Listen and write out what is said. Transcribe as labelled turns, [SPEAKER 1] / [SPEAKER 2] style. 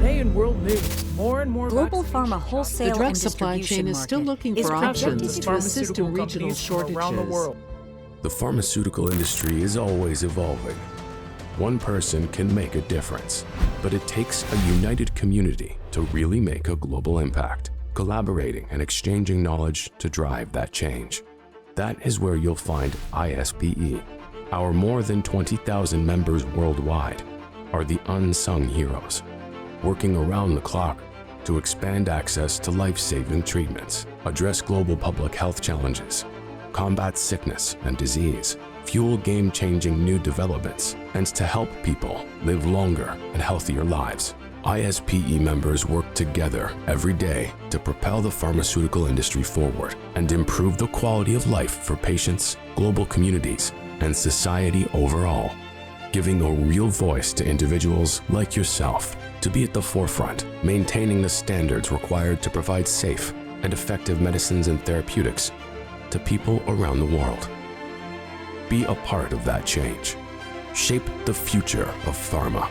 [SPEAKER 1] Today in world news, more and more
[SPEAKER 2] Global
[SPEAKER 1] vaccination
[SPEAKER 2] pharma
[SPEAKER 1] shots-
[SPEAKER 2] wholesale
[SPEAKER 3] The drug
[SPEAKER 2] and
[SPEAKER 3] supply
[SPEAKER 2] distribution
[SPEAKER 3] chain is still
[SPEAKER 2] market
[SPEAKER 3] looking
[SPEAKER 2] is
[SPEAKER 3] for
[SPEAKER 2] projected
[SPEAKER 3] options
[SPEAKER 2] to
[SPEAKER 3] to assist in
[SPEAKER 1] Pharmaceutical
[SPEAKER 3] regional
[SPEAKER 1] companies from around the
[SPEAKER 3] shortages.
[SPEAKER 1] world.
[SPEAKER 4] The pharmaceutical industry is always evolving. One person can make a difference, but it takes a united community to really make a global impact, collaborating and exchanging knowledge to drive that change. That is where you'll find ISPE. Our more than 20,000 members worldwide are the unsung heroes, working around the clock to expand access to life-saving treatments, address global public health challenges, combat sickness and disease, fuel game-changing new developments, and to help people live longer and healthier lives. ISPE members work together every day to propel the pharmaceutical industry forward and improve the quality of life for patients, global communities, and society overall, giving a real voice to individuals like yourself to be at the forefront, maintaining the standards required to provide safe and effective medicines and therapeutics to people around the world. Be a part of that change. Shape the future of pharma.